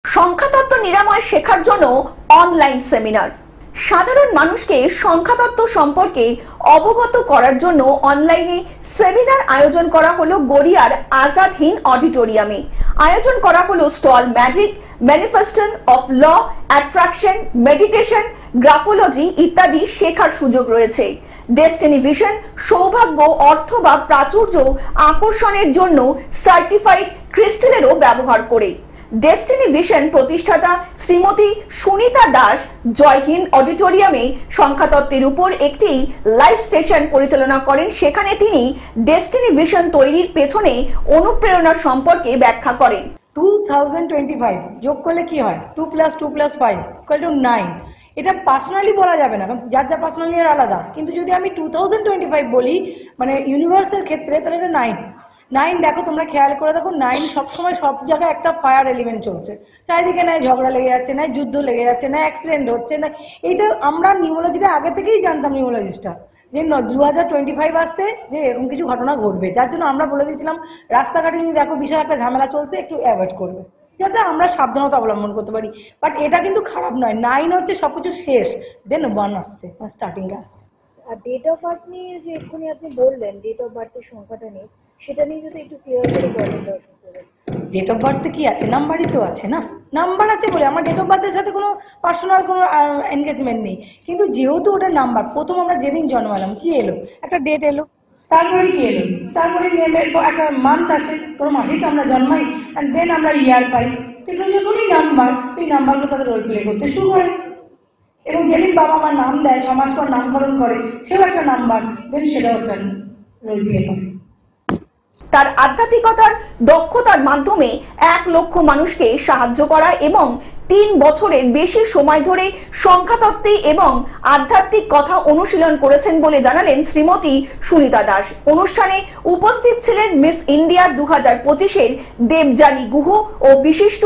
সংখ্যাতত্ত্ব নিরাময় শেখার জন্য অনলাইন সেমিনার। সাধারণ মানুষকে সংখ্যাতত্ত্ব সম্পর্কে অবগত করার জন্য অনলাইনে সেমিনার আয়োজন করা হলো গড়িয়ার আজাদ হিন্দ অডিটোরিয়ামে। আয়োজন করা হলো stall magic, manifestation of law, attraction, meditation, graphology ইত্যাদি শেখার সুযোগ রয়েছে। ডেস্টিনি ভিশন, সৌভাগ্য, অর্থ বা প্রাচুর্য আকর্ষণের জন্য সার্টিফাইড ক্রিস্টালেরও ব্যবহার করে। ডেস্টিনি ভিশন প্রতিষ্ঠাতা শ্রীমতী সুনিতা দাস জয় হিন্দ অডিটোরিয়ামে সংখ্যাতত্ত্বের উপর একটি লাইভ সেশন পরিচালনা করেন। সেখানে তিনি ডেস্টিনি ভিশন তৈরির পেছনে অনুপ্রেরণা সম্পর্কে ব্যাখ্যা করেন। 2025 যোগ করলে কি হয়? 2 + 2 + 5 = 9। এটা পার্সোনালি বলা যাবে না, কারণ যার যা পার্সোনালি আলাদা, কিন্তু যদি আমি 2025 বলি মানে ইউনিভার্সের ক্ষেত্রে, তাহলে এটা 9। দেখো, তোমরা খেয়াল করে দেখো, 9 সবসময় সব জায়গায় একটা ফায়ার এলিমেন্ট চলছে চারিদিকে, নাই ঝগড়া লেগে যাচ্ছে, নাই যুদ্ধ লেগে যাচ্ছে, না অ্যাক্সিডেন্ট হচ্ছে না। এইটা আমরা নিউমোলজিটা আগে থেকেই জানতাম, নিউমোলজিস্টটা, যে 2025 আসছে যে এরকম কিছু ঘটনা ঘটবে, যার জন্য আমরা বলে দিয়েছিলাম রাস্তাঘাটে যদি দেখো বিশাল একটা ঝামেলা চলছে একটু অ্যাভয়েড করবে, যাতে আমরা সাবধানতা অবলম্বন করতে পারি। বাট এটা কিন্তু খারাপ নয়। 9 হচ্ছে সবকিছু শেষ, দেন 1 আসছে, স্টার্টিং আসছে। আর ডেট অফ বার্থ নিয়ে যে এক্ষুনি আপনি বললেন, ডেট অফ বার্থের সংখ্যাটা নিয়ে, সেটা নিয়ে যদি একটু ক্লিয়ার করে বলেন দর্শকদের। ডেট অফ বার্থে কি আছে? নাম্বারই তো আছে না, নাম্বার আছে বলে আমার ডেট অফ বার্থের সাথে কোনো পার্সোনাল কোনো এনগেজমেন্ট নেই। কিন্তু যেহেতু ওটা নাম্বার, প্রথম আমরা যেদিন জন্মালাম কি এলো? একটা ডেট এলো, তারপরে কি এলো? তারপরে একটা মান্থ আসে, কোনো মাসেই তো আমরা জন্মাই, অ্যান্ড দেন আমরা ইয়ার পাই। কিন্তু যখনই নাম্বার, সেই নাম্বারগুলো তাদের রোল প্লে করতে শুরু করে। এবং যেদিন বাবা আমার নাম দেয়, 6 মাস পর নামকরণ করে, সেও একটা নাম্বার, দেন সেটাও একটা রোল প্লে করে। তার আধ্যাত্মিকতার দক্ষতার মাধ্যমে 1 লক্ষ মানুষকে সাহায্য করা এবং 3 বছরের বেশি সময় ধরে সংখ্যাতত্ত্বে এবং আধ্যাত্মিক কথা অনুশীলন করেছেন বলে জানালেন শ্রীমতী সুনিতা দাস। অনুষ্ঠানে উপস্থিত ছিলেন মিস ইন্ডিয়া 2025-এর দেবযানী গুহ ও বিশিষ্ট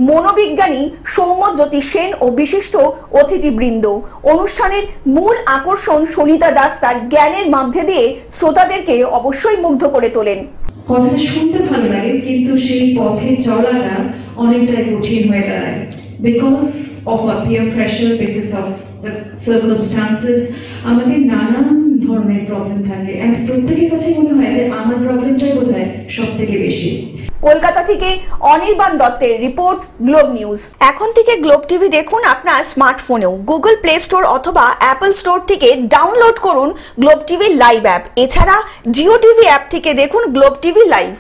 মনোবিজ্ঞানী সৌম্যজ্যোতি সেন ও বিশিষ্ট অতিথিবৃন্দ। অনুষ্ঠানের মূল আকর্ষণ সুনিতা দাস তার জ্ঞানের মধ্যে দিয়ে শ্রোতাদেরকে অবশ্যই মুগ্ধ করে তোলেন। কথাটা শুনতে ভালো লাগে, কিন্তু সেই পথে চলাটা অনেকটাই কঠিন হয়ে দাঁড়ায়, because of a peer pressure, because of the circumstances. আমাদের নানান ধরনের প্রবলেম থাকে, এন্ড প্রত্যেকের কাছে মনে হয় যে আমার প্রবলেমটাই বোধহয় সব থেকে বেশি। কলকাতা থেকে অনির্বাণ দত্তের রিপোর্ট, গ্লোব নিউজ। এখন থেকে গ্লোব টিভি দেখুন আপনার স্মার্টফোনেও। গুগল প্লে স্টোর অথবা অ্যাপল স্টোর থেকে ডাউনলোড করুন গ্লোব টিভি লাইভ অ্যাপ। এছাড়া জিও টিভি অ্যাপ থেকে দেখুন গ্লোব টিভি লাইভ।